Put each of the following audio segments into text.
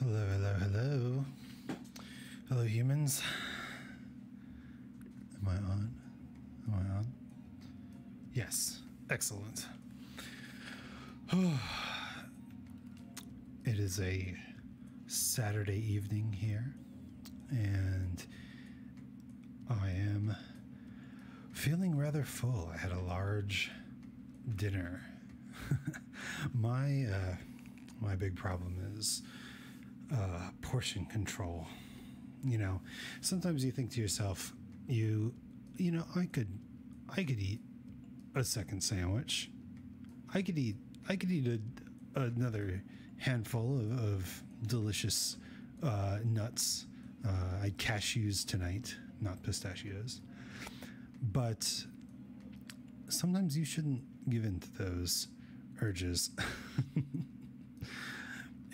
Hello, hello, hello. Hello, humans. Am I on? Am I on? Yes. Excellent. It is a Saturday evening here, and I am feeling rather full. I had a large dinner. My big problem is portion control. You know, sometimes you think to yourself, you know, I could eat a second sandwich. I could eat another handful of delicious nuts. I had cashews tonight, not pistachios. But sometimes you shouldn't give in to those urges.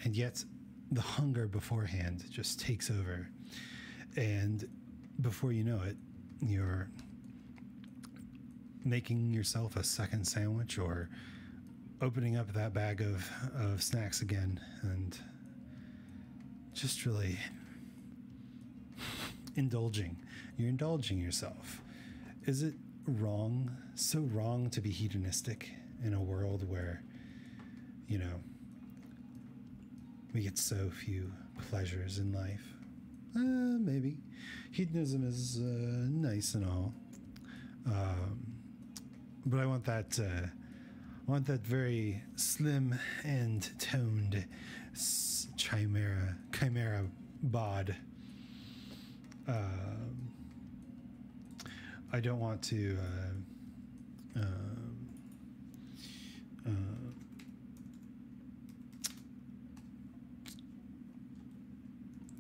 And yet the hunger beforehand just takes over. And before you know it, you're making yourself a second sandwich or opening up that bag of snacks again and just really indulging. You're indulging yourself. Is it wrong, so wrong to be hedonistic in a world where, you know, we get so few pleasures in life? Maybe. Hedonism is nice and all. But I want that very slim and toned chimera bod. I don't want to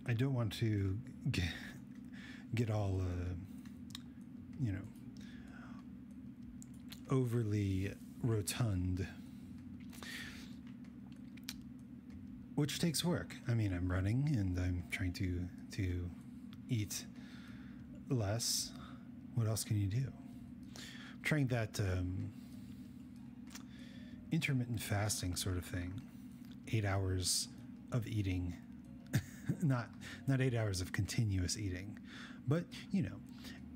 I don't want to get all you know, overly rotund, which takes work. I mean, I'm running and I'm trying to eat less. What else can you do? I'm trying that intermittent fasting sort of thing. 8 hours of eating, not 8 hours of continuous eating, but, you know,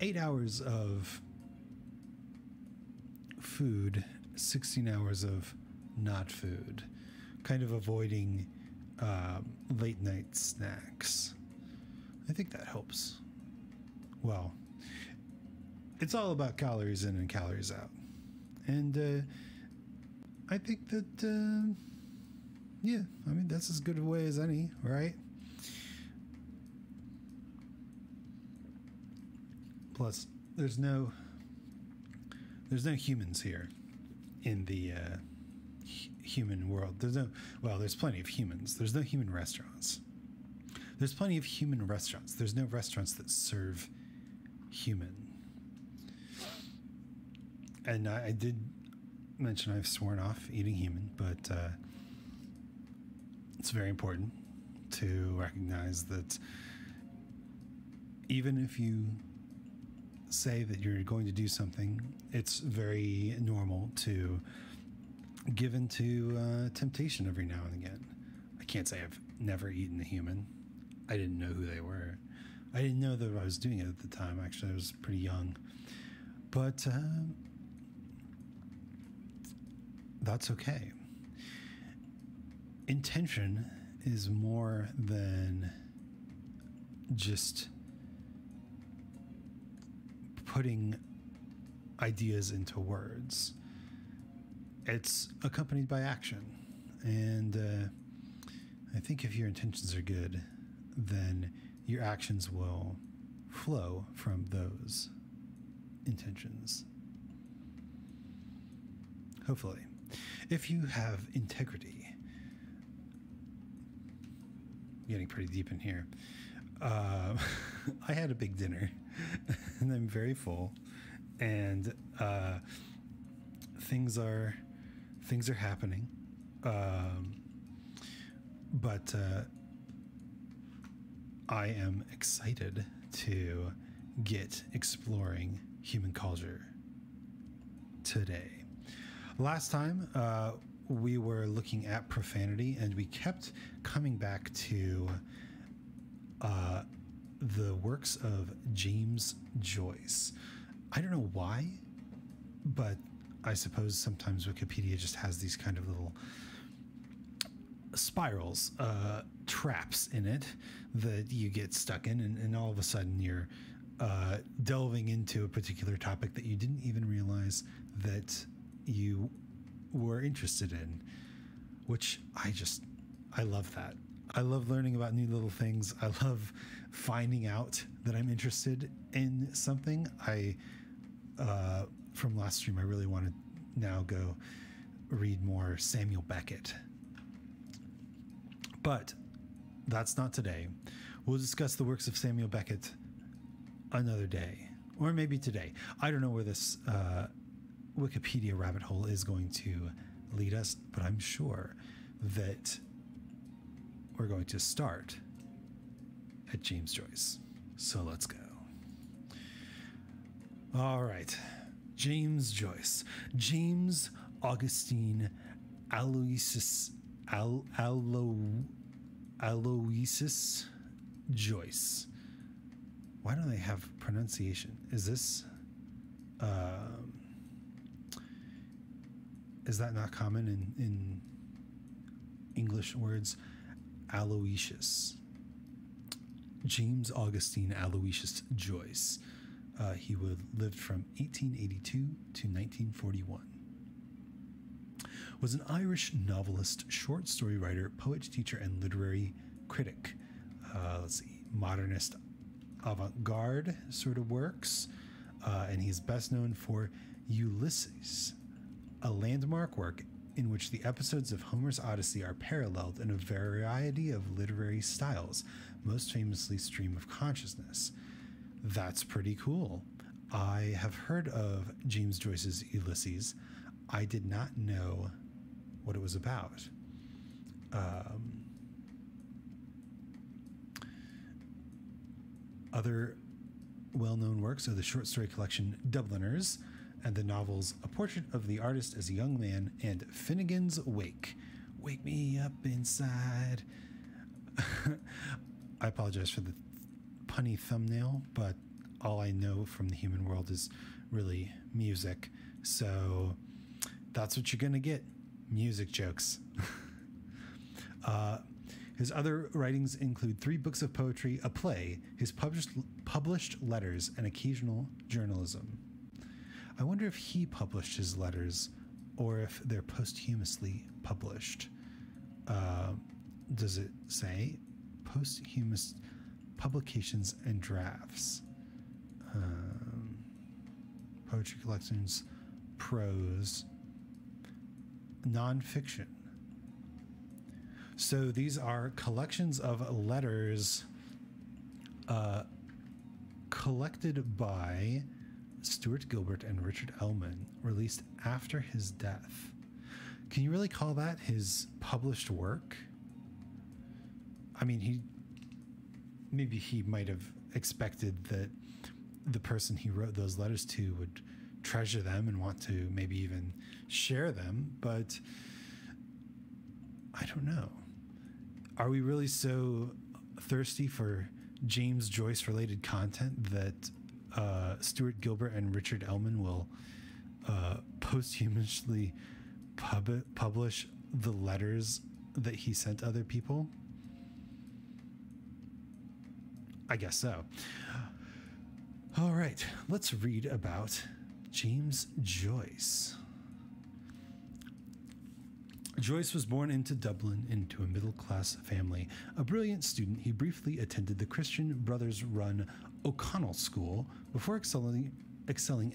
8 hours of food, 16 hours of not food, kind of avoiding late night snacks. I think that helps. Well, it's all about calories in and calories out. And I think that, yeah, I mean, that's as good a way as any, right? Plus, there's no humans here in the human world. There's plenty of humans. There's no human restaurants. There's plenty of human restaurants. There's no restaurants that serve human. And I did mention I've sworn off eating human, but it's very important to recognize that even if you say that you're going to do something, it's very normal to give into temptation every now and again. I can't say I've never eaten a human. I didn't know who they were. I didn't know that I was doing it at the time. Actually, I was pretty young. But that's okay. Intention is more than just putting ideas into words. It's accompanied by action. And I think if your intentions are good, then your actions will flow from those intentions. Hopefully. If you have integrity, getting pretty deep in here. I had a big dinner and I'm very full, and things are happening. But I am excited to get exploring human culture today. Last time we were looking at profanity, and we kept coming back to the works of James Joyce. I don't know why, but I suppose sometimes Wikipedia just has these kind of little spirals, traps in it that you get stuck in, and all of a sudden you're delving into a particular topic that you didn't even realize that you were interested in, which I love that. I love learning about new little things. I love finding out that I'm interested in something. From last stream, I really want to now go read more Samuel Beckett. But that's not today. We'll discuss the works of Samuel Beckett another day, or maybe today. I don't know where this Wikipedia rabbit hole is going to lead us, but I'm sure that we're going to start at James Joyce. So let's go. All right. James Joyce. James Augustine Aloysius Joyce. Why don't they have pronunciation? Is this is that not common in English words? Aloysius. James Augustine Aloysius Joyce. He lived from 1882 to 1941. Was an Irish novelist, short story writer, poet, teacher, and literary critic. Let's see, modernist avant-garde sort of works. And he's best known for Ulysses, a landmark work in which the episodes of Homer's Odyssey are paralleled in a variety of literary styles, most famously stream of consciousness. That's pretty cool. I have heard of James Joyce's Ulysses. I did not know what it was about. Other well-known works are the short story collection Dubliners and the novels A Portrait of the Artist as a Young Man and Finnegan's Wake. Wake me up inside. I apologize for the punny thumbnail, but all I know from the human world is really music. So that's what you're going to get. Music jokes. His other writings include 3 books of poetry, a play, his published letters, and occasional journalism. I wonder if he published his letters or if they're posthumously published. Does it say posthumous publications and drafts? Poetry collections, prose, nonfiction. So these are collections of letters collected by Stuart Gilbert and Richard Ellman, released after his death. Can you really call that his published work? I mean, maybe he might have expected that the person he wrote those letters to would treasure them and want to maybe even share them, but I don't know. Are we really so thirsty for James Joyce related content that Stuart Gilbert and Richard Ellman will posthumously publish the letters that he sent other people? I guess so. All right, let's read about James Joyce. Joyce was born into Dublin into a middle-class family. A brilliant student, he briefly attended the Christian Brothers-run O'Connell School before excelling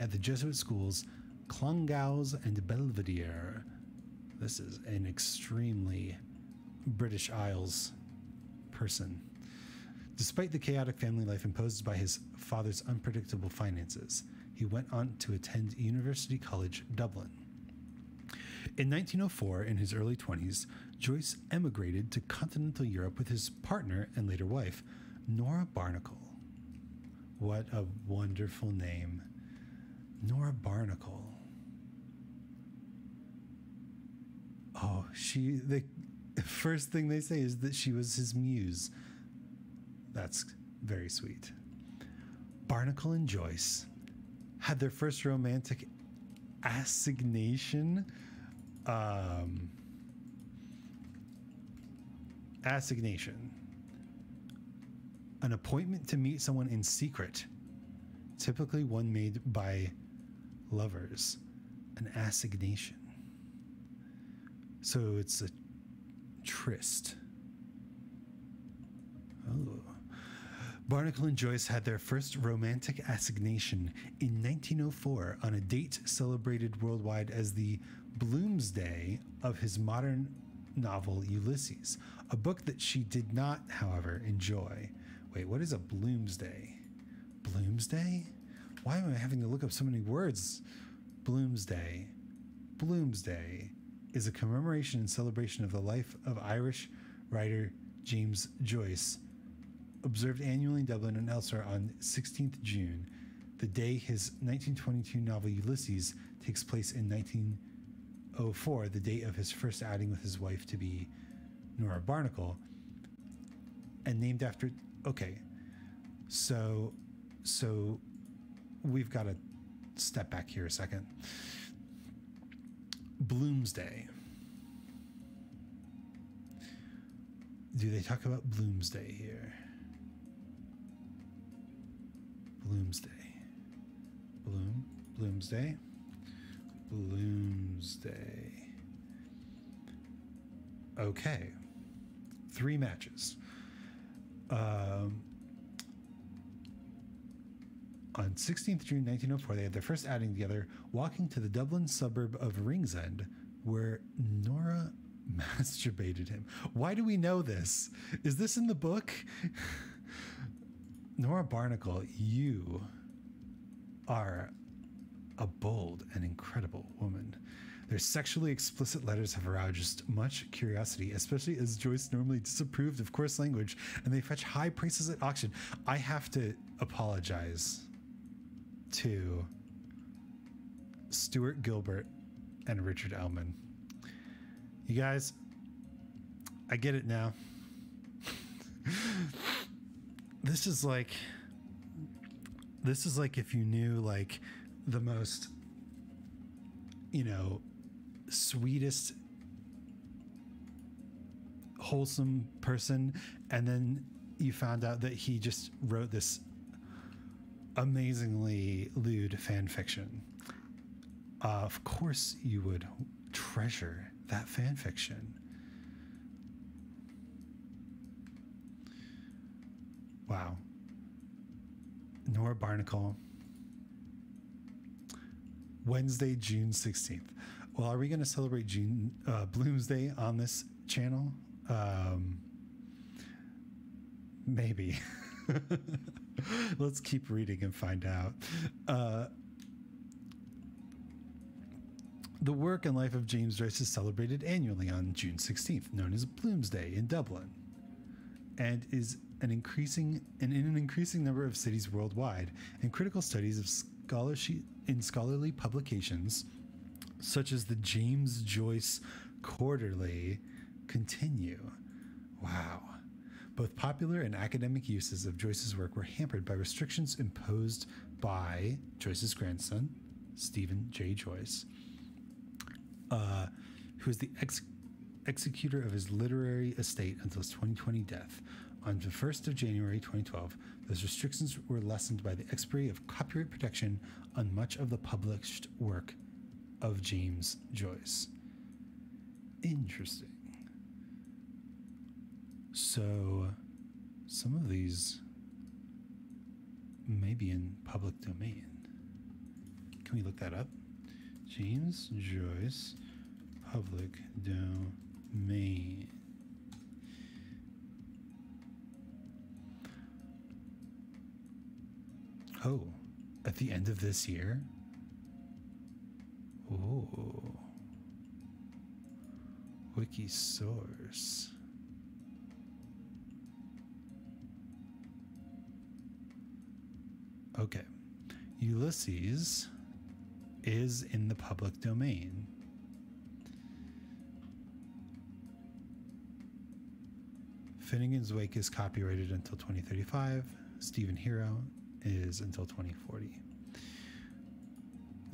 at the Jesuit schools Clongowes and Belvedere. This is an extremely British Isles person. Despite the chaotic family life imposed by his father's unpredictable finances, he went on to attend University College Dublin. In 1904, in his early 20s, Joyce emigrated to continental Europe with his partner and later wife, Nora Barnacle. What a wonderful name. Nora Barnacle. Oh, the first thing they say is that she was his muse. That's very sweet. Barnacle and Joyce had their first romantic assignation. An appointment to meet someone in secret, typically one made by lovers. An assignation. So it's a tryst. Oh. Barnacle and Joyce had their first romantic assignation in 1904 on a date celebrated worldwide as the Bloomsday of his modern novel Ulysses, a book that she did not, however, enjoy. Wait, what is a Bloomsday? Bloomsday? Why am I having to look up so many words? Bloomsday. Bloomsday is a commemoration and celebration of the life of Irish writer James Joyce, observed annually in Dublin and elsewhere on 16th June, the day his 1922 novel Ulysses takes place in 1904, the date of his first outing with his wife-to-be Nora Barnacle, and named after... Okay, so we've got to step back here a second. Bloomsday. Do they talk about Bloomsday here? Bloomsday. Bloomsday. Bloomsday. Okay. 3 matches. On 16th June 1904, they had their first outing together, walking to the Dublin suburb of Ringsend, where Nora masturbated him. Why do we know this? Is this in the book? Nora Barnacle, you are a bold and incredible woman. Their sexually explicit letters have aroused much curiosity, especially as Joyce normally disapproved of coarse language, and they fetch high prices at auction. I have to apologize to Stuart Gilbert and Richard Ellman. You guys, I get it now. This is like if you knew like the most, sweetest, wholesome person, and then you found out that he just wrote this amazingly lewd fan fiction. Of course you would treasure that fan fiction. Wow. Nora Barnacle. Wednesday, June 16th. Well, are we going to celebrate Bloomsday on this channel? Maybe. Let's keep reading and find out. The work and life of James Joyce is celebrated annually on June 16th, known as Bloomsday in Dublin, and is in an increasing number of cities worldwide, and critical studies of scholarly publications such as the James Joyce Quarterly continue. Wow. Both popular and academic uses of Joyce's work were hampered by restrictions imposed by Joyce's grandson, Stephen J. Joyce, who is the executor of his literary estate until his 2020 death. On the 1st of January 2012, those restrictions were lessened by the expiry of copyright protection on much of the published work of James Joyce. Interesting. So, some of these may be in public domain. Can we look that up? James Joyce, public domain. Oh, at the end of this year? Oh. Wiki source. Okay. Ulysses is in the public domain. Finnegan's Wake is copyrighted until 2035. Stephen Hero is until 2040.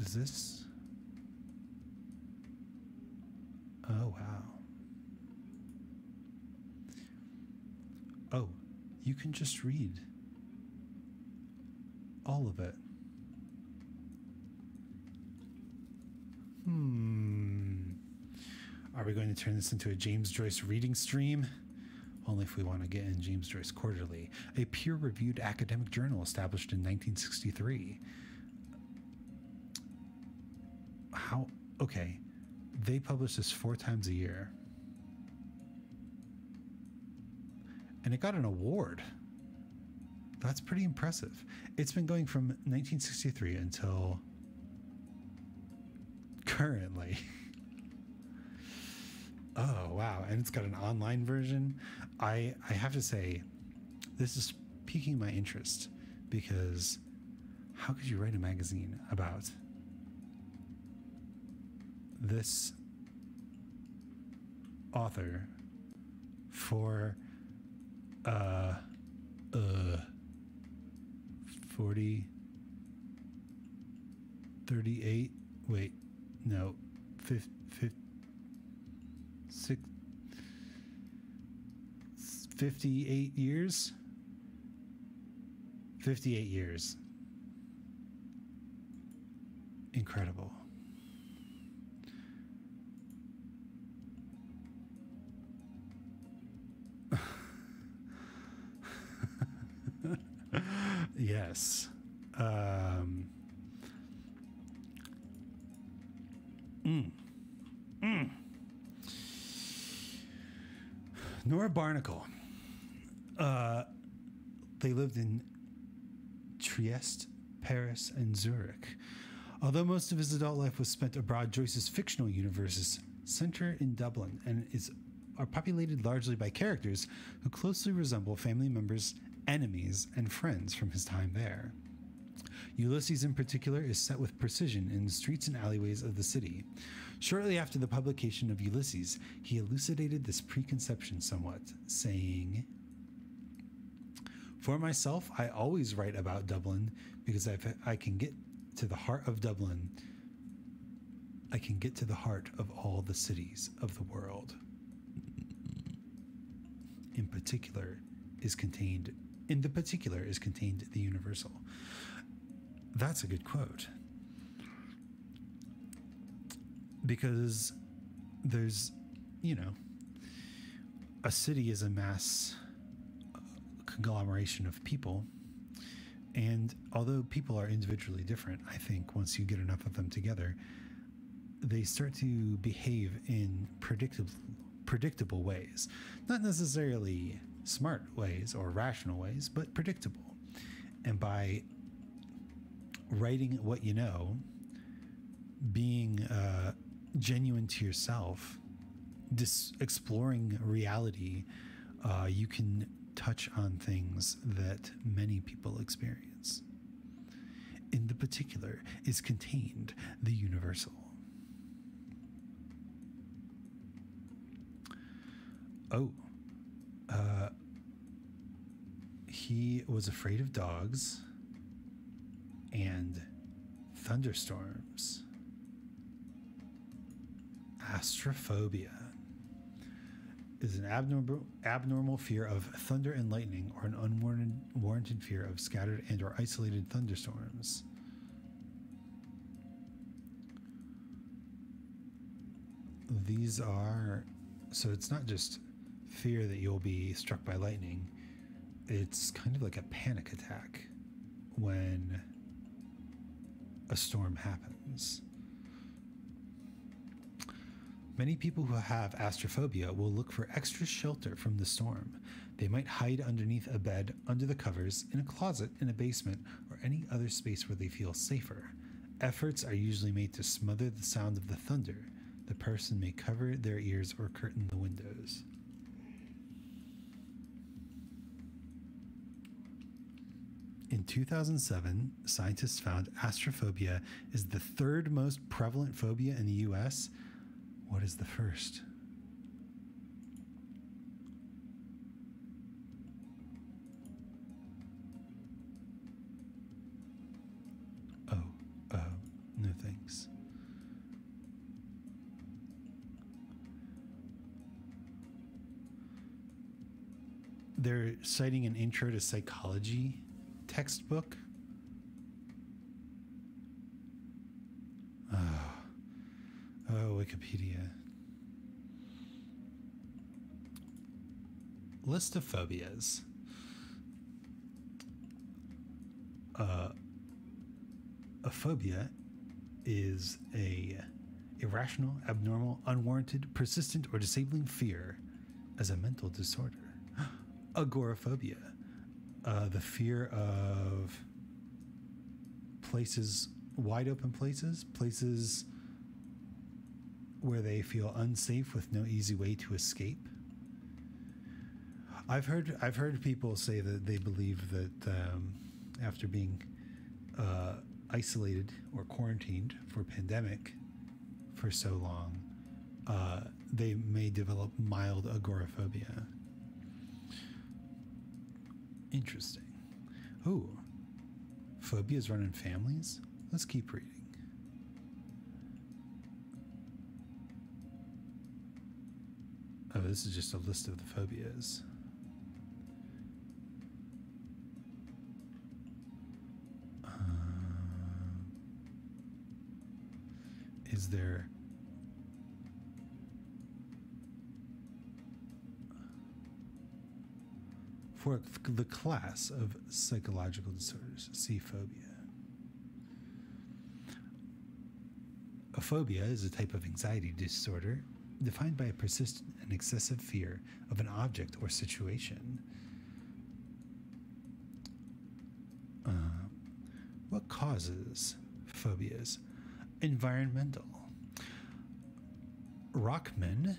Is this? Oh, wow. Oh, you can just read all of it. Are we going to turn this into a James Joyce reading stream? Only if we want to get in James Joyce Quarterly, a peer-reviewed academic journal established in 1963. How? Okay. They publish this 4 times a year. And it got an award. That's pretty impressive. It's been going from 1963 until currently. Oh, wow. And it's got an online version. I have to say, this is piquing my interest, because how could you write a magazine about this author for 40, 38, wait, no, 50, 58 years? 58 years. Incredible. Yes. Nora Barnacle. They lived in Trieste, Paris, and Zurich. Although most of his adult life was spent abroad, Joyce's fictional universes center in Dublin and are populated largely by characters who closely resemble family members, enemies, and friends from his time there. Ulysses, in particular, is set with precision in the streets and alleyways of the city. Shortly after the publication of Ulysses, he elucidated this preconception somewhat, saying, "For myself, I always write about Dublin because I can get to the heart of Dublin. I can get to the heart of all the cities of the world. In the particular is contained the universal." That's a good quote. Because there's, a city is a mass conglomeration of people. And although people are individually different, I think once you get enough of them together, they start to behave in predictable ways. Not necessarily smart ways or rational ways, but predictable. And by writing what you know, being genuine to yourself, exploring reality, you can touch on things that many people experience. In the particular is contained the universal. He was afraid of dogs and thunderstorms. Astrophobia is an abnormal fear of thunder and lightning, or an unwarranted fear of scattered and or isolated thunderstorms. These are, so it's not just fear that you'll be struck by lightning. It's kind of like a panic attack when a storm happens. Many people who have astrophobia will look for extra shelter from the storm. They might hide underneath a bed, under the covers, in a closet, in a basement, or any other space where they feel safer. Efforts are usually made to smother the sound of the thunder. The person may cover their ears or curtain the windows. In 2007, scientists found astrophobia is the third most prevalent phobia in the U.S. What is the first? They're citing an intro to psychology textbook. Oh, Wikipedia. List of phobias. A phobia is a irrational, abnormal, unwarranted, persistent, or disabling fear as a mental disorder. Agoraphobia, the fear of places, wide open places, places where they feel unsafe with no easy way to escape. I've heard people say that they believe that after being isolated or quarantined for pandemic for so long, they may develop mild agoraphobia. Interesting. Ooh, phobias run in families? Let's keep reading. Oh, this is just a list of the phobias. Is there... For the class of psychological disorders, see phobia. A phobia is a type of anxiety disorder defined by a persistent and excessive fear of an object or situation. What causes phobias? Environmental. Rockman.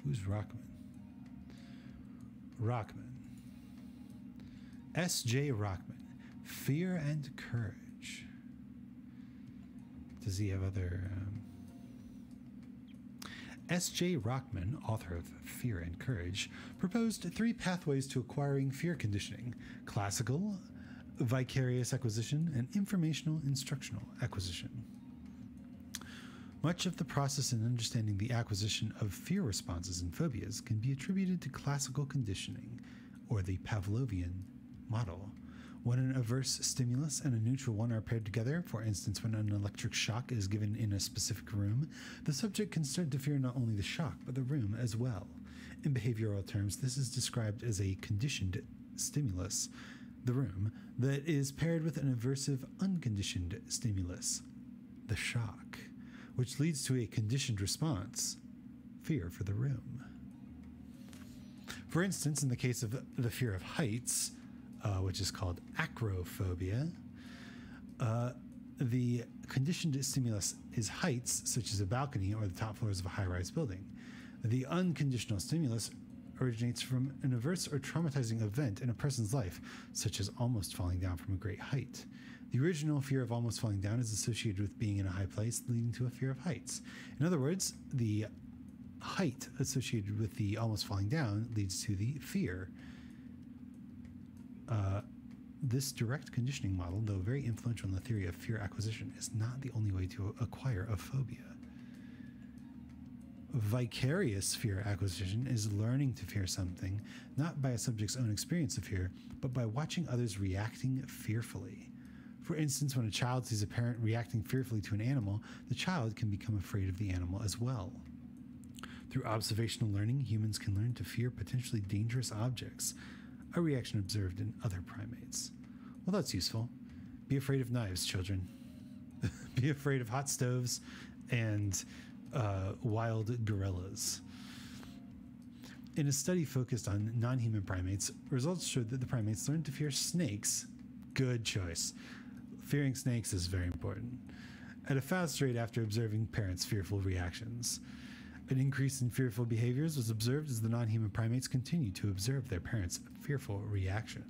Who's Rockman? S.J. Rockman. Fear and Courage. Does he have other... S.J. Rockman, author of Fear and Courage, proposed 3 pathways to acquiring fear conditioning: classical, vicarious acquisition, and informational instructional acquisition. Much of the process in understanding the acquisition of fear responses and phobias can be attributed to classical conditioning, or the Pavlovian model. When an averse stimulus and a neutral one are paired together, for instance when an electric shock is given in a specific room, the subject can start to fear not only the shock but the room as well. In behavioral terms, this is described as a conditioned stimulus, the room, that is paired with an aversive unconditioned stimulus, the shock, which leads to a conditioned response, fear for the room. For instance, in the case of the fear of heights, which is called acrophobia, the conditioned stimulus is heights, such as a balcony or the top floors of a high-rise building. The unconditional stimulus originates from an averse or traumatizing event in a person's life, such as almost falling down from a great height. The original fear of almost falling down is associated with being in a high place, leading to a fear of heights. In other words, the height associated with the almost falling down leads to the fear. This direct conditioning model, though very influential in the theory of fear acquisition, is not the only way to acquire a phobia. Vicarious fear acquisition is learning to fear something, not by a subject's own experience of fear, but by watching others reacting fearfully. For instance, when a child sees a parent reacting fearfully to an animal, the child can become afraid of the animal as well. Through observational learning, humans can learn to fear potentially dangerous objects, a reaction observed in other primates. Well, that's useful. Be afraid of knives, children. Be afraid of hot stoves and wild gorillas. In a study focused on non-human primates, results showed that the primates learned to fear snakes. Good choice. Fearing snakes is very important. At a fast rate after observing parents' fearful reactions. An increase in fearful behaviors was observed as the non-human primates continued to observe their parents' fearful reaction.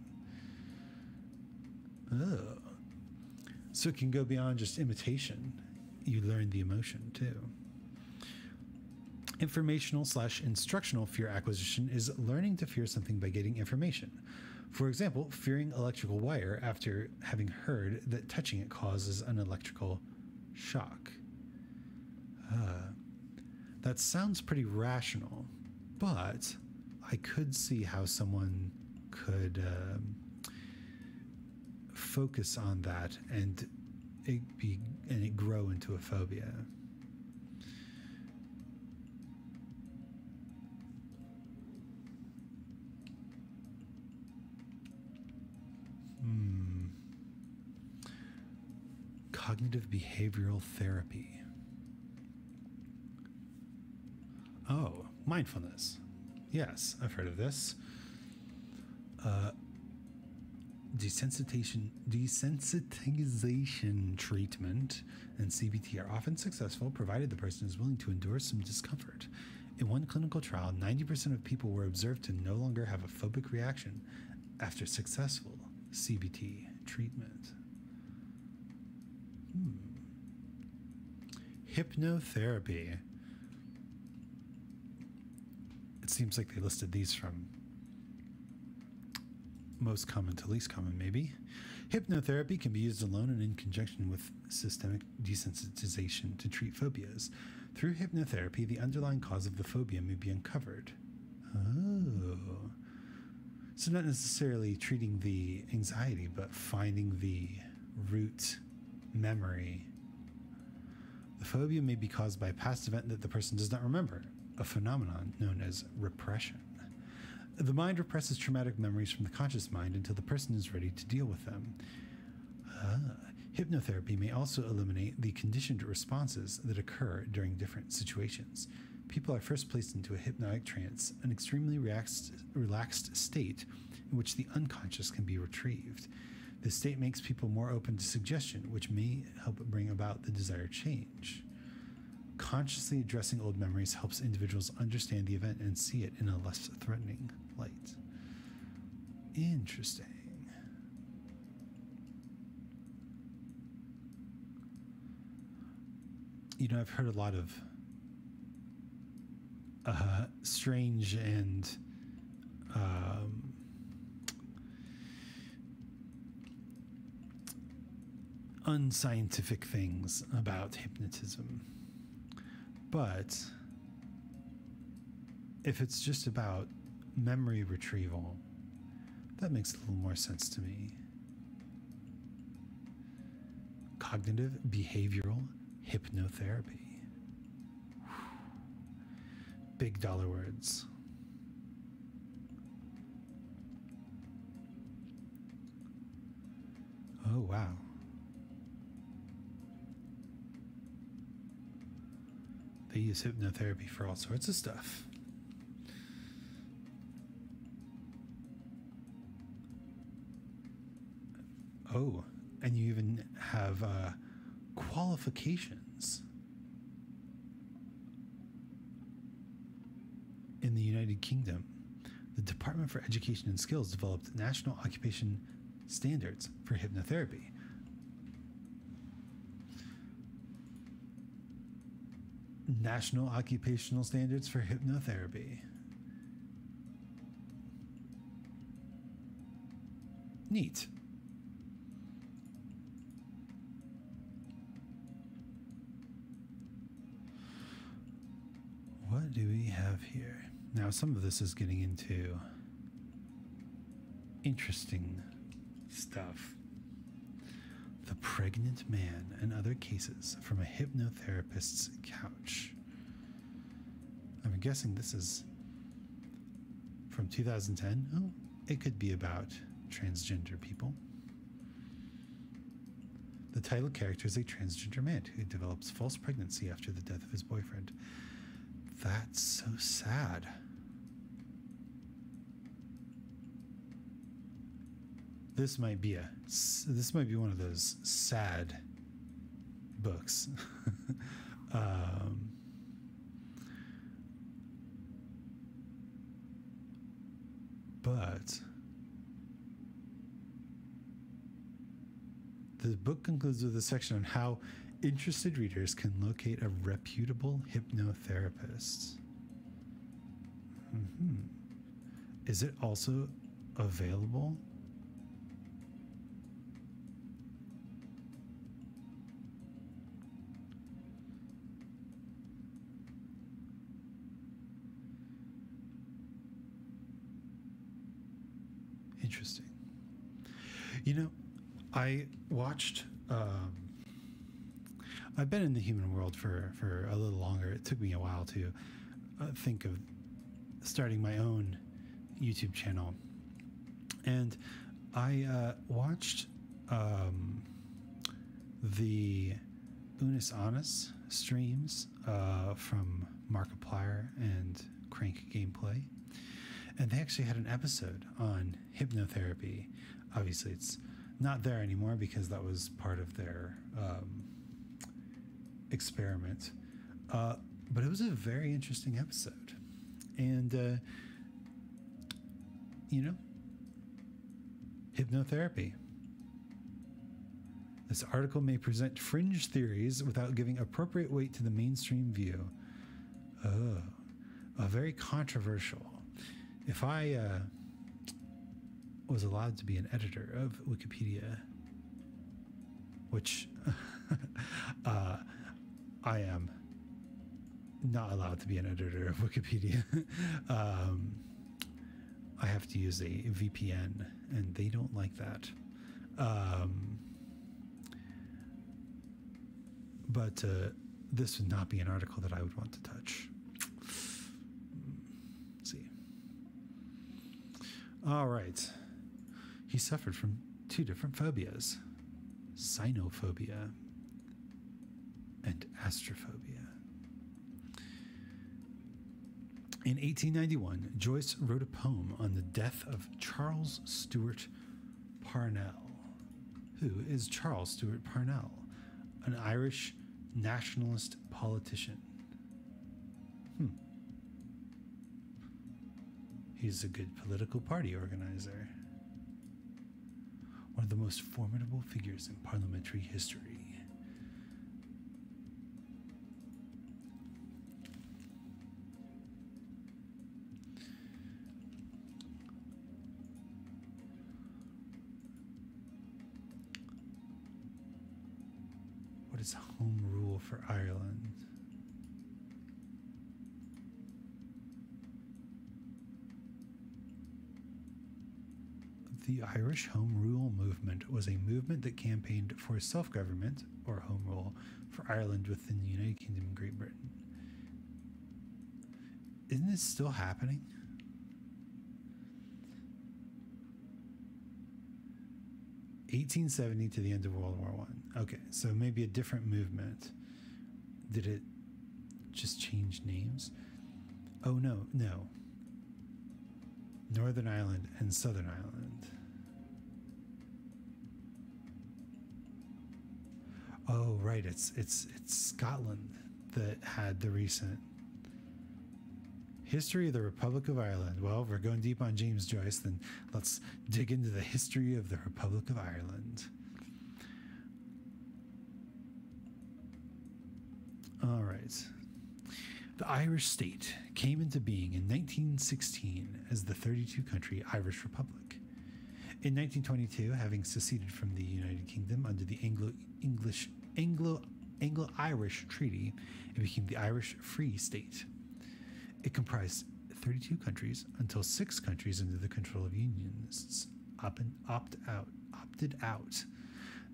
Oh. So it can go beyond just imitation. You learn the emotion too. Informational/instructional fear acquisition is learning to fear something by getting information. For example, fearing electrical wire after having heard that touching it causes an electrical shock. That sounds pretty rational, but I could see how someone could focus on that and it grow into a phobia. Cognitive behavioral therapy. Oh, mindfulness. Yes, I've heard of this. Desensitization treatment and CBT are often successful provided the person is willing to endure some discomfort. In one clinical trial, 90% of people were observed to no longer have a phobic reaction after successful CBT treatment. Hypnotherapy. It seems like they listed these from most common to least common, maybe. Hypnotherapy can be used alone and in conjunction with systemic desensitization to treat phobias. Through hypnotherapy, the underlying cause of the phobia may be uncovered. Oh. So not necessarily treating the anxiety, but finding the root memory. The phobia may be caused by a past event that the person does not remember, a phenomenon known as repression. The mind represses traumatic memories from the conscious mind until the person is ready to deal with them. Hypnotherapy may also eliminate the conditioned responses that occur during different situations. People are first placed into a hypnotic trance, an extremely relaxed state in which the unconscious can be retrieved. This state makes people more open to suggestion, which may help bring about the desired change. Consciously addressing old memories helps individuals understand the event and see it in a less threatening light. Interesting. You know, I've heard a lot of strange and unscientific things about hypnotism. But if it's just about memory retrieval, that makes a little more sense to me. Cognitive behavioral hypnotherapy. Big dollar words. Oh, wow. They use hypnotherapy for all sorts of stuff. Oh, and you even have qualifications. In the United Kingdom, the Department for Education and Skills developed national occupation standards for hypnotherapy. National occupational standards for hypnotherapy. Neat. What do we have here? Now, some of this is getting into interesting stuff. The pregnant man and other cases from a hypnotherapist's couch. I'm guessing this is from 2010. Oh, it could be about transgender people. The title character is a transgender man who develops false pregnancy after the death of his boyfriend. That's so sad. This might be one of those sad books. But the book concludes with a section on how interested readers can locate a reputable hypnotherapist. Is it also available? Interesting. You know, I watched. I've been in the human world for a little longer. It took me a while to think of starting my own YouTube channel, and I watched the Unis Honest streams from Markiplier and Crank Gameplay, and they actually had an episode on hypnotherapy. Obviously, it's not there anymore because that was part of their experiment. But it was a very interesting episode. And, you know, hypnotherapy. This article may present fringe theories without giving appropriate weight to the mainstream view. Oh, very controversial. If I was allowed to be an editor of Wikipedia, which I am not allowed to be an editor of Wikipedia. I have to use a VPN, and they don't like that. But this would not be an article that I would want to touch. Let's see. All right. He suffered from 2 different phobias, cynophobia and astrophobia. In 1891, Joyce wrote a poem on the death of Charles Stewart Parnell. Who is Charles Stewart Parnell? An Irish nationalist politician. He's a good political party organizer. One of the most formidable figures in parliamentary history. What is home rule for Ireland? The Irish Home Rule movement was a movement that campaigned for self-government, or home rule, for Ireland within the United Kingdom and Great Britain. Isn't this still happening? (1870) to the end of World War I. Okay, so maybe a different movement. Did it just change names? Oh, no. Northern Ireland and Southern Ireland. Oh, right. It's Scotland that had the recent history of the Republic of Ireland. Well, we're going deep on James Joyce, then let's dig into the history of the Republic of Ireland. All right. The Irish state came into being in 1916 as the 32-country Irish Republic. In 1922, having seceded from the United Kingdom under the Anglo-Irish Treaty, it became the Irish Free State. It comprised 32 countries until 6 countries under the control of Unionists opted out.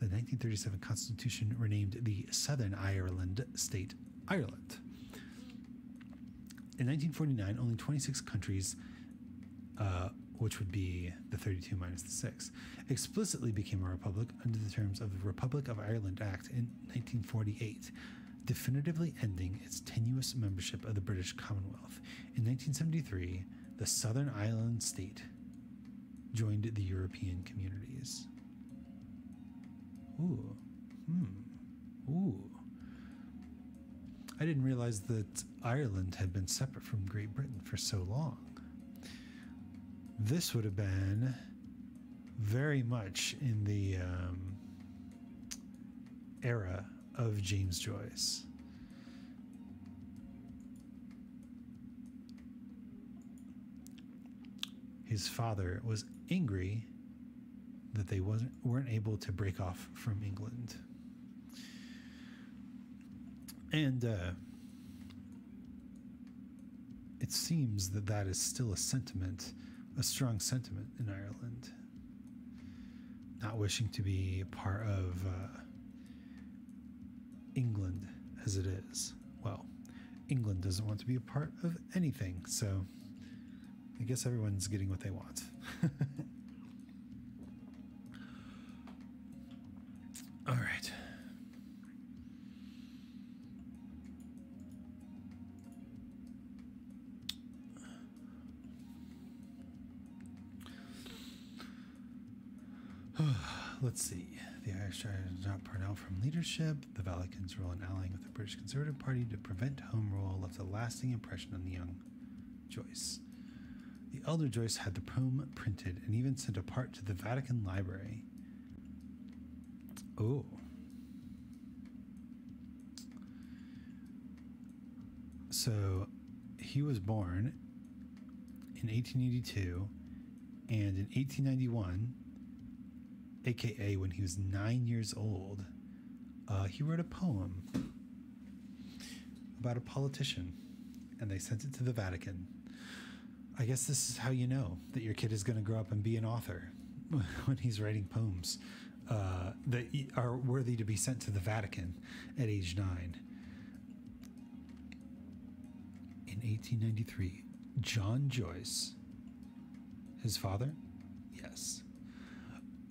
The 1937 Constitution renamed the Southern Ireland state Ireland. In 1949, only 26 countries, which would be the 32 minus the 6, explicitly became a republic under the terms of the Republic of Ireland Act in 1948, definitively ending its tenuous membership of the British Commonwealth. In 1973, the Southern Ireland state joined the European communities. Ooh. Ooh. I didn't realize that Ireland had been separate from Great Britain for so long. This would have been very much in the era of James Joyce. His father was angry that they weren't able to break off from England. And it seems that is still a strong sentiment in Ireland. not wishing to be part of England as it is. Well, England doesn't want to be a part of anything, so I guess everyone's getting what they want. All right. Let's see. The Irish tried to not Parnell from leadership. The Vatican's role in allying with the British Conservative Party to prevent home rule left a lasting impression on the young Joyce. The elder Joyce had the poem printed and even sent a part to the Vatican Library. Oh. So he was born in 1882, and in 1891, aka when he was 9 years old, he wrote a poem about a politician, and they sent it to the Vatican. I guess this is how you know that your kid is going to grow up and be an author, when he's writing poems that are worthy to be sent to the Vatican at age 9. In 1893, John Joyce, his father, yes,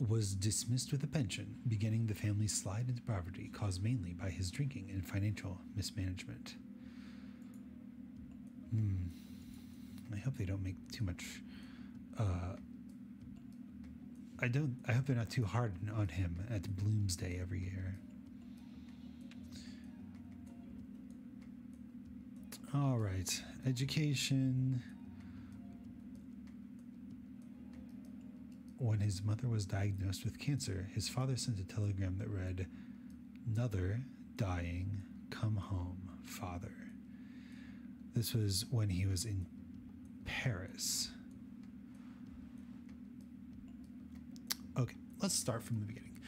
was dismissed with a pension, beginning the family's slide into poverty caused mainly by his drinking and financial mismanagement. I hope they don't make too much. I hope they're not too hard on him at Bloomsday every year. All right, education. When his mother was diagnosed with cancer, his father sent a telegram that read, "Another dying, come home, father." This was when he was in Paris. Okay, let's start from the beginning.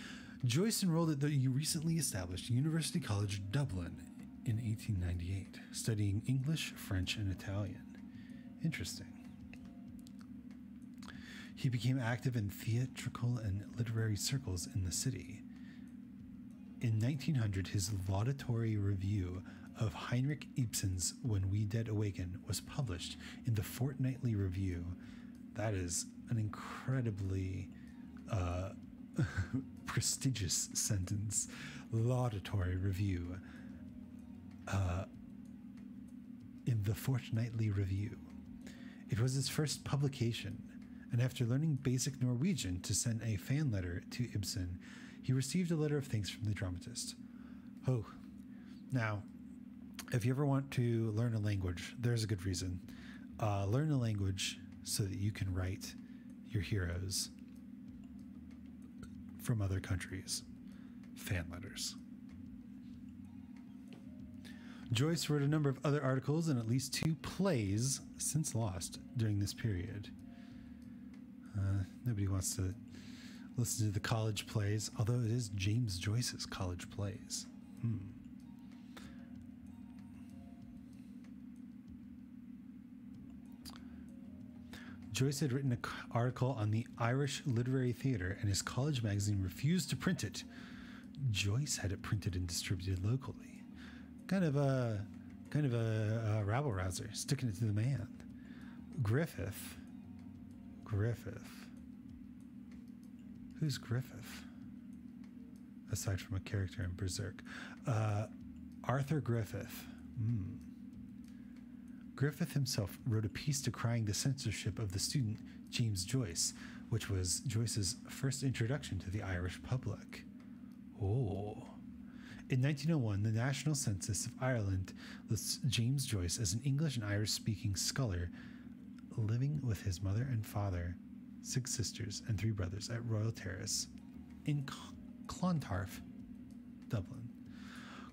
Joyce enrolled at the recently established University College Dublin in 1898, studying English, French, and Italian. Interesting. He became active in theatrical and literary circles in the city. In 1900, his laudatory review of Heinrich Ibsen's When We Dead Awaken was published in the Fortnightly Review. That is an incredibly prestigious sentence. Laudatory review in the Fortnightly Review. It was his first publication, and after learning basic Norwegian to send a fan letter to Ibsen, he received a letter of thanks from the dramatist. Oh, now, if you ever want to learn a language, there's a good reason. Learn a language so that you can write your heroes from other countries. Fan letters. Joyce wrote a number of other articles and at least 2 plays, since lost, during this period. Nobody wants to listen to the college plays, although it is James Joyce's college plays. Joyce had written an article on the Irish Literary Theatre, and his college magazine refused to print it. Joyce had it printed and distributed locally. Kind of a rabble rouser, sticking it to the man. Griffith. Who's Griffith? Aside from a character in Berserk. Arthur Griffith. Griffith himself wrote a piece decrying the censorship of the student James Joyce, which was Joyce's first introduction to the Irish public. Oh. In 1901, the National Census of Ireland lists James Joyce as an English and Irish-speaking scholar living with his mother and father, 6 sisters, and 3 brothers at Royal Terrace in Clontarf, Dublin.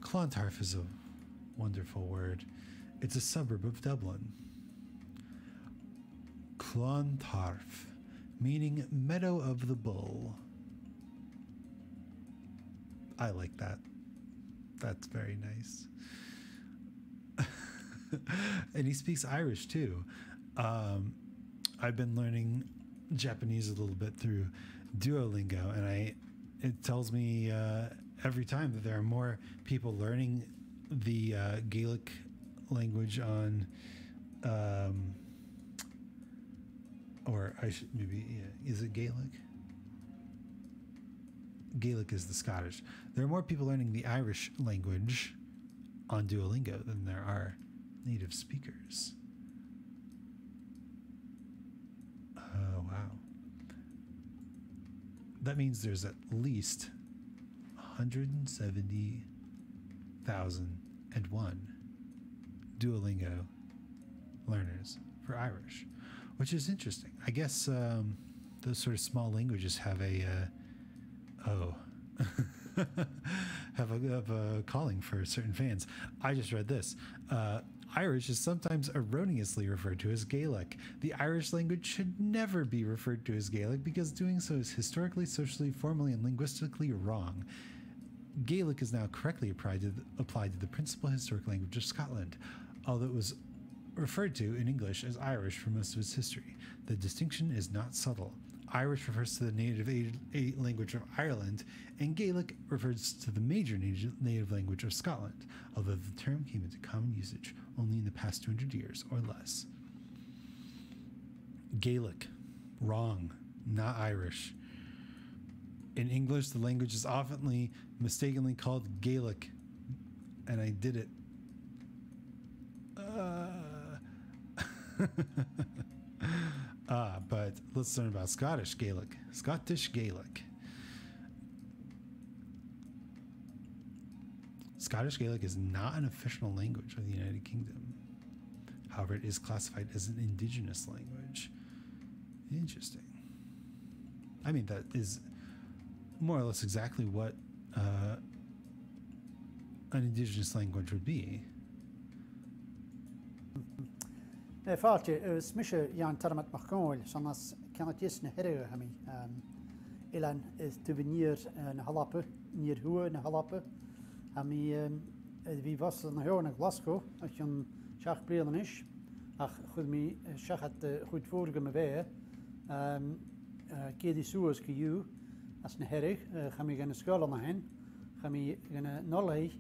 Clontarf is a wonderful word. It's a suburb of Dublin. Clontarf, meaning meadow of the bull. I like that. That's very nice. And he speaks Irish too. I've been learning Japanese a little bit through Duolingo, and it tells me every time that there are more people learning the Gaelic language on, or I should maybe, yeah, is it Gaelic? Gaelic is the Scottish. There are more people learning the Irish language on Duolingo than there are native speakers. Oh, wow. That means there's at least 170,001 Duolingo learners for Irish, which is interesting. I guess those sort of small languages have a have a calling for certain fans. I just read this. Irish is sometimes erroneously referred to as Gaelic. The Irish language should never be referred to as Gaelic because doing so is historically, socially, formally, and linguistically wrong. Gaelic is now correctly applied to the principal historic language of Scotland, although it was referred to in English as Irish for most of its history. The distinction is not subtle. Irish refers to the native language of Ireland, and Gaelic refers to the major native language of Scotland, although the term came into common usage only in the past 200 years or less. Gaelic. Wrong. Not Irish. In English, the language is often mistakenly called Gaelic, and I did it. But let's learn about Scottish Gaelic. Scottish Gaelic. Scottish Gaelic is not an official language of the United Kingdom. However, it is classified as an indigenous language. Interesting. I mean, that is more or less exactly what an indigenous language would be. فاتي سمش يعني ترمت مخكول شناس كانت يسنى هرية همي إلى تبنير نهلابه نير هو نهلابه همي في بس نهون غلاسكو عشان شاخ بريلنش أخ خذ مي شاخت خذ فورج مبيه كيدي سوس كيو أسنى هرية خمي جن سكولا نهين خمي جن نولي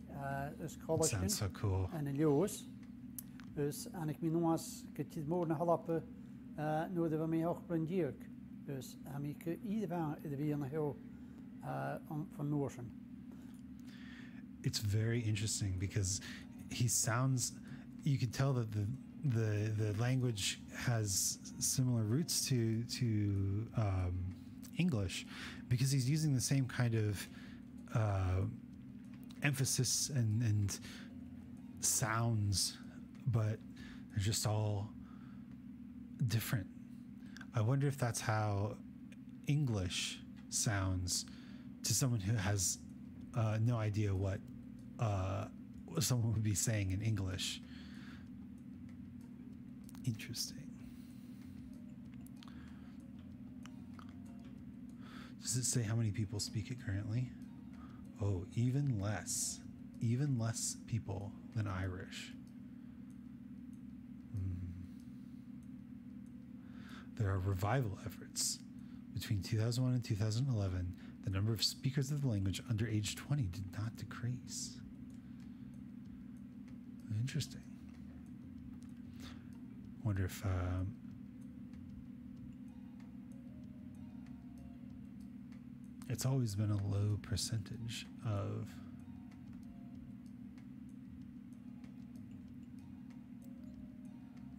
سكولاشين Sounds so cool. أنا اليوس Dus en ik ben nog eens morgen helpen, nu dat we mij ook brengen. Dus en ik iedereen de weer naar heel van Noorsen. It's very interesting because he sounds. You can tell that the language has similar roots to English, because he's using the same kind of emphasis and sounds. But they're just all different. I wonder if that's how English sounds to someone who has no idea what someone would be saying in English. Interesting. Does it say how many people speak it currently? Oh, even less people than Irish. There are revival efforts. Between 2001 and 2011, the number of speakers of the language under age 20 did not decrease. Interesting. Wonder if it's always been a low percentage of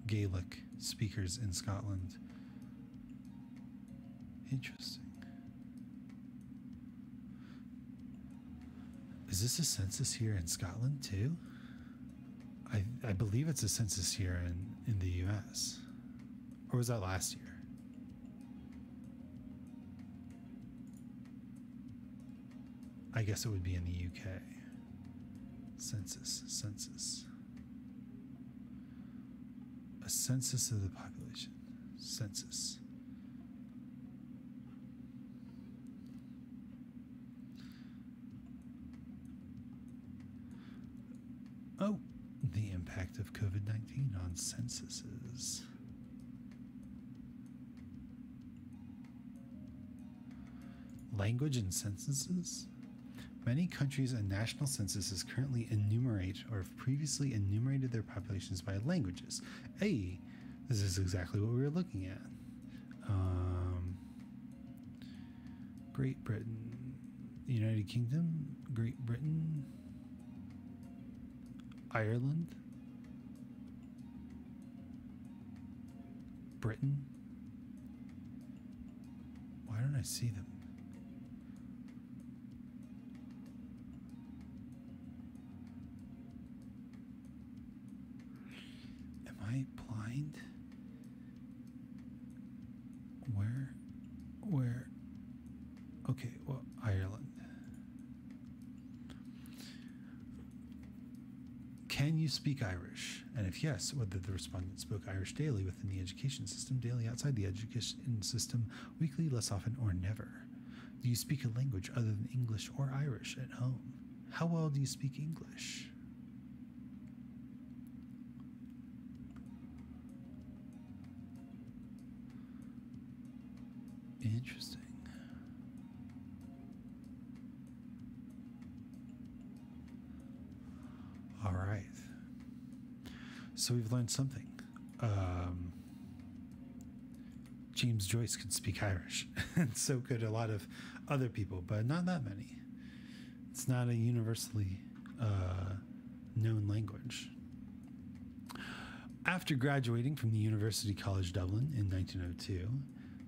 Gaelic speakers in Scotland. Interesting. Is this a census here in Scotland too? I believe it's a census here in the US. Or was that last year? I guess it would be in the UK. Census. A census of the population. Census. Oh, the impact of COVID-19 on censuses. Language and censuses. Many countries and national censuses currently enumerate or have previously enumerated their populations by languages. Hey, this is exactly what we were looking at. Great Britain, United Kingdom, Great Britain, Ireland, Britain. Why don't I see them? Am I blind? Where? Okay, well, Ireland. Can you speak Irish? And if yes, whether the respondent spoke Irish daily within the education system, daily outside the education system, weekly, less often, or never? Do you speak a language other than English or Irish at home? How well do you speak English? Interesting. All right. So we've learned something. James Joyce could speak Irish, and so could a lot of other people, but not that many. It's not a universally known language. After graduating from the University College Dublin in 1902,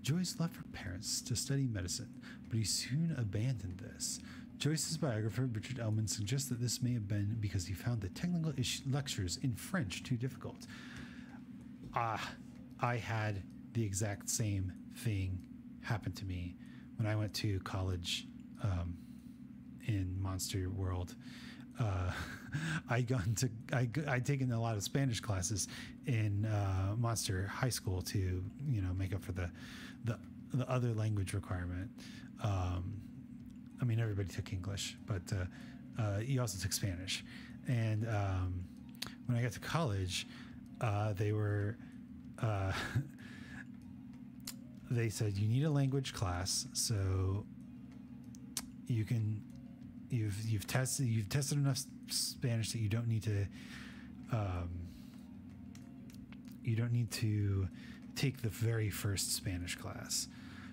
Joyce left her parents to study medicine, but he soon abandoned this. Joyce's biographer, Richard Ellman, suggests that this may have been because he found the technical lectures in French too difficult. I had the exact same thing happen to me when I went to college in Monster World. I'd taken a lot of Spanish classes in Monster High School to make up for the other language requirement. I mean, everybody took English, but you also took Spanish. And when I got to college, they said you need a language class, so you've tested enough Spanish that you don't need to take the very first Spanish class.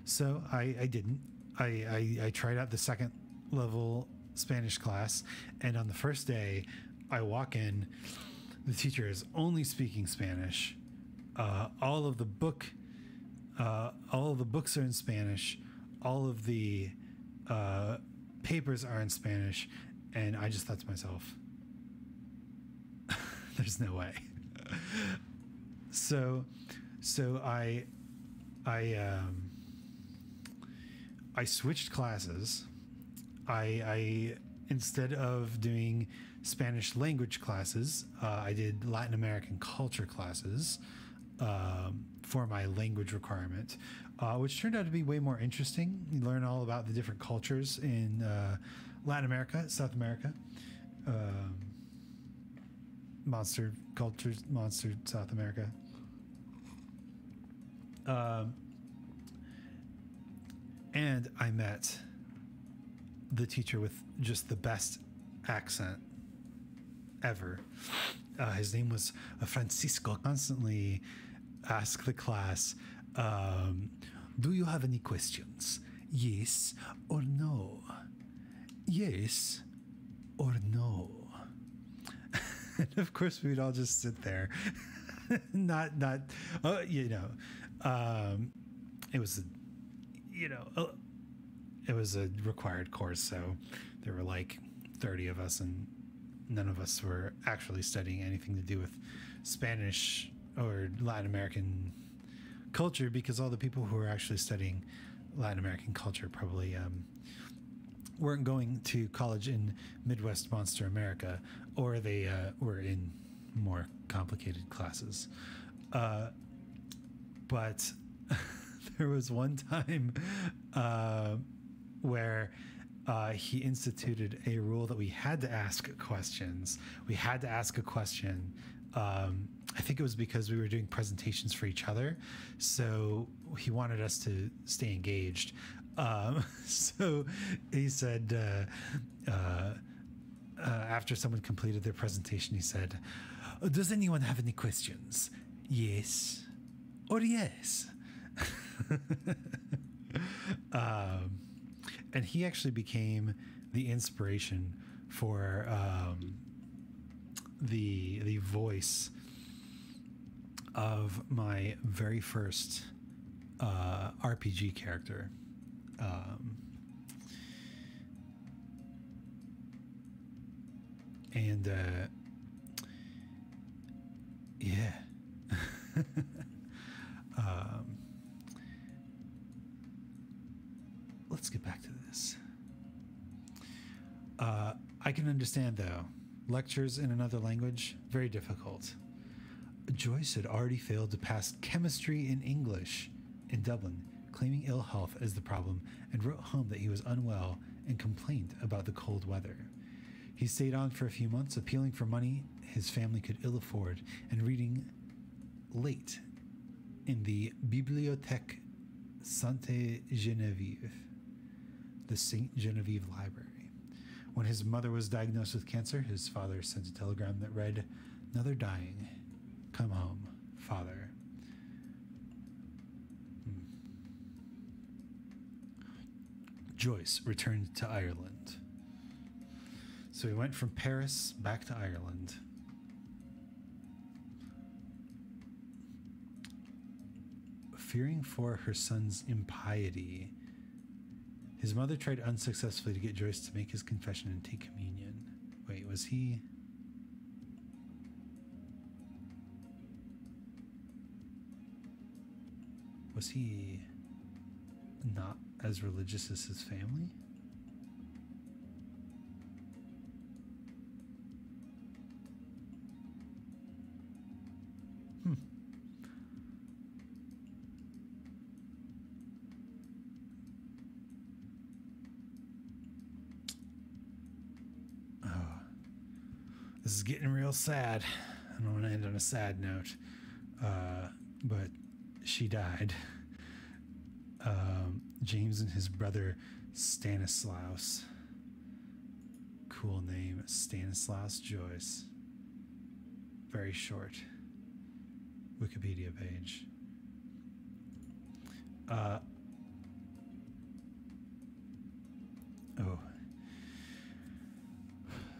So I didn't. I tried out the second level Spanish class, and on the first day I walk in, the teacher is only speaking Spanish. All of the books are in Spanish. All of the papers are in Spanish, and I just thought to myself, there's no way. So I switched classes. I instead of doing Spanish language classes, I did Latin American culture classes for my language requirement, which turned out to be way more interesting. You learn all about the different cultures in Latin America, South America, monster cultures, monster South America. And I met the teacher with just the best accent ever. His name was Francisco. Constantly ask the class, do you have any questions? Yes or no? Yes or no? And of course we'd all just sit there. It was a required course, so there were like 30 of us, and none of us were actually studying anything to do with Spanish or Latin American culture, because all the people who were actually studying Latin American culture probably weren't going to college in Midwest Monster America, or they were in more complicated classes. But there was one time where he instituted a rule that we had to ask questions. We had to ask a question. I think it was because we were doing presentations for each other, so he wanted us to stay engaged. So he said, after someone completed their presentation, he said, "Does anyone have any questions? Yes or yes?" And he actually became the inspiration for the voice of my very first RPG character. And yeah. Let's get back to this. I can understand, though. Lectures in another language, very difficult. Joyce had already failed to pass chemistry in English in Dublin, claiming ill health as the problem, and wrote home that he was unwell and complained about the cold weather. He stayed on for a few months, appealing for money his family could ill afford, and reading late in the Bibliothèque Sainte-Geneviève, the St. Genevieve Library. When his mother was diagnosed with cancer, his father sent a telegram that read, "Another dying. Come home, father." Joyce returned to Ireland. So he went from Paris back to Ireland. Fearing for her son's impiety, his mother tried unsuccessfully to get Joyce to make his confession and take communion. Wait, was he not as religious as his family? This is getting real sad. I don't want to end on a sad note, but she died. James and his brother Stanislaus. Cool name, Stanislaus Joyce. Very short Wikipedia page.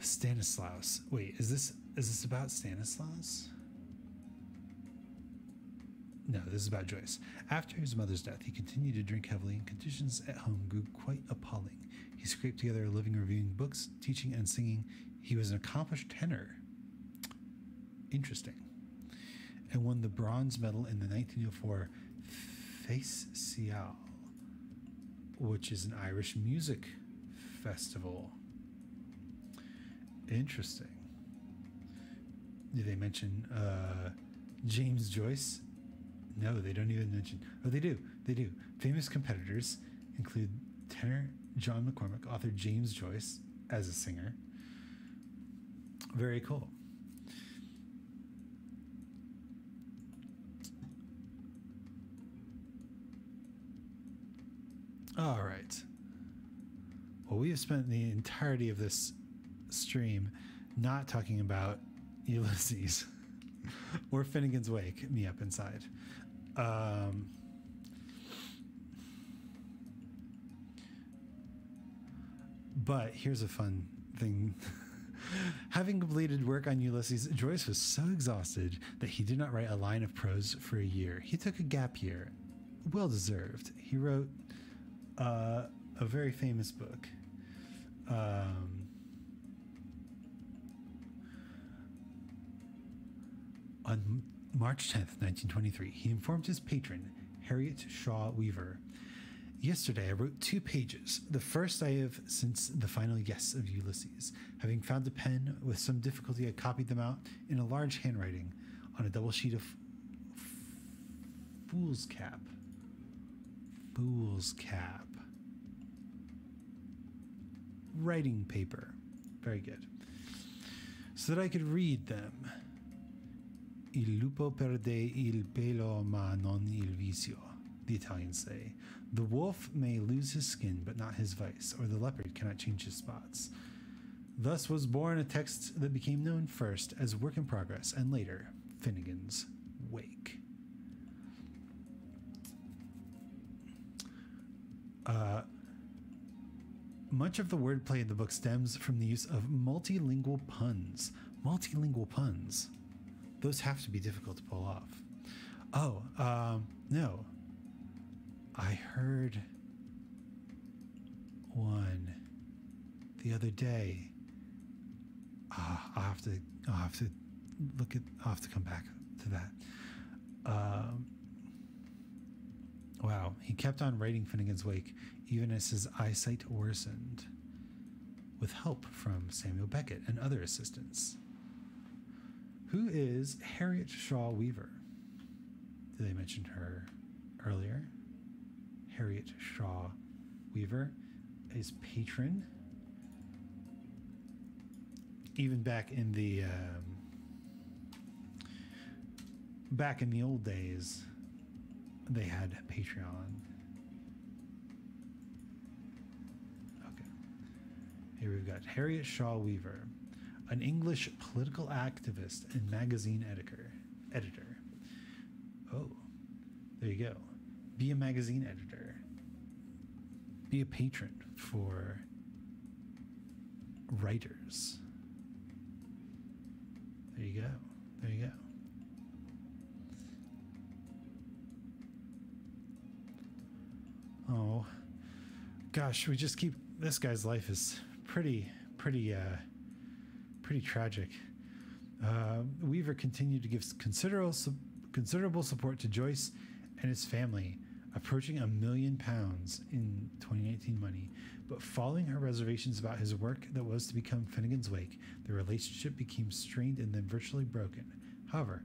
Stanislaus. Wait, is this about Stanislaus? No, this is about Joyce. After his mother's death, he continued to drink heavily, and conditions at home grew quite appalling. He scraped together a living reviewing books, teaching and singing. He was an accomplished tenor. Interesting. And won the bronze medal in the 1904 Festival, which is an Irish music festival. Interesting. Did they mention James Joyce? No, they don't even mention. Oh, they do. They do. Famous competitors include tenor John McCormick, author James Joyce as a singer. Very cool. All right. Well, we have spent the entirety of this stream not talking about Ulysses or Finnegan's Wake, Me Up Inside. But here's a fun thing. Having completed work on Ulysses, Joyce was so exhausted that he did not write a line of prose for a year. He took a gap year. Well deserved. He wrote a very famous book. On March 10th, 1923, he informed his patron, Harriet Shaw Weaver, "Yesterday I wrote 2 pages, the first I have since the final yes of Ulysses. Having found a pen, with some difficulty I copied them out in a large handwriting on a double sheet of foolscap. Writing paper. Very good. So that I could read them. Il lupo perde il pelo ma non il vicio. the Italians say. The wolf may lose his skin, but not his vice, or the leopard cannot change his spots. Thus was born a text that became known first as Work in Progress, and later, Finnegan's Wake. Much of the wordplay in the book stems from the use of multilingual puns. Multilingual puns. Those have to be difficult to pull off. Oh, no. I heard one the other day. I'll have to look at. I'll have to come back to that. Wow, he kept on writing Finnegan's Wake even as his eyesight worsened, with help from Samuel Beckett and other assistants. Who is Harriet Shaw Weaver? Did they mention her earlier? Harriet Shaw Weaver is patron. Even back in the old days, they had Patreon. Okay. Here we've got Harriet Shaw Weaver, an English political activist and magazine editor. Oh, there you go. Be a magazine editor. Be a patron for writers. There you go. There you go. Oh, gosh, we just keep. This guy's life is pretty tragic. Weaver continued to give considerable support to Joyce and his family, approaching £1 million in 2019 money. But following her reservations about his work that was to become Finnegan's Wake, the relationship became strained and then virtually broken. However,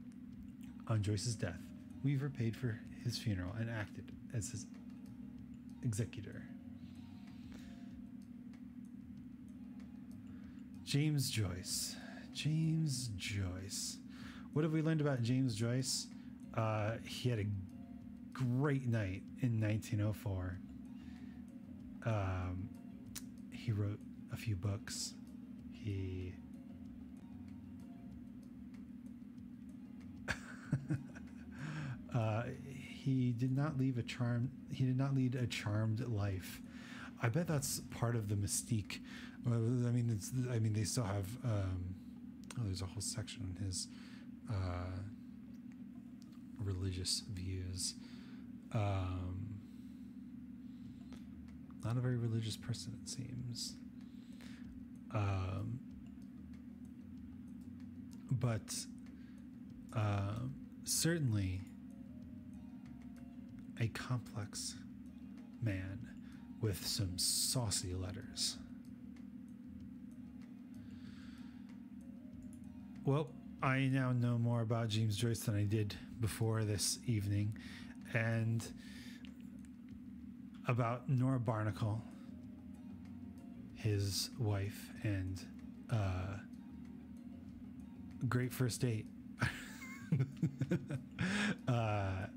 on Joyce's death, Weaver paid for his funeral and acted as his executor. James Joyce. James Joyce. What have we learned about James Joyce? He had a great night in 1904. He wrote a few books. He did not lead a charmed life. I bet that's part of the mystique. I mean, they still have. There's a whole section on his religious views. Not a very religious person, it seems. But certainly a complex man with some saucy letters. Well, I now know more about James Joyce than I did before this evening, and about Nora Barnacle, his wife, and great first date. I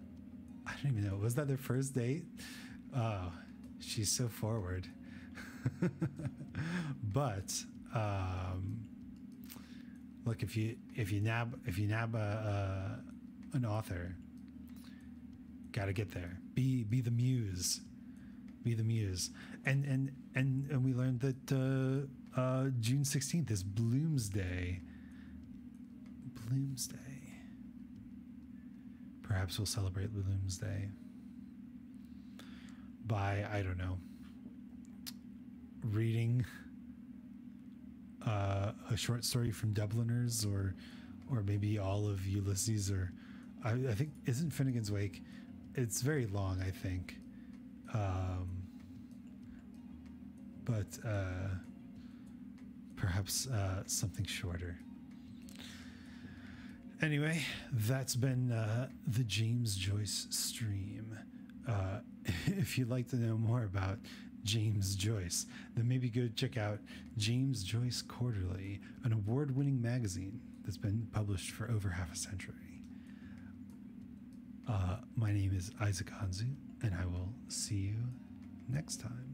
don't even know. Was that their first date? Oh, she's so forward. But look, if you nab an author, gotta get there. Be the muse. Be the muse. And we learned that June 16th is Bloomsday. Bloomsday. Perhaps we'll celebrate Bloomsday by, I don't know, reading a short story from Dubliners, or maybe all of Ulysses, or I think, isn't Finnegan's Wake? It's very long, I think. But perhaps something shorter. Anyway, that's been the James Joyce stream. If you'd like to know more about James Joyce, then maybe go check out James Joyce Quarterly, an award-winning magazine that's been published for over half a century. My name is Isaac Anzu, and I will see you next time.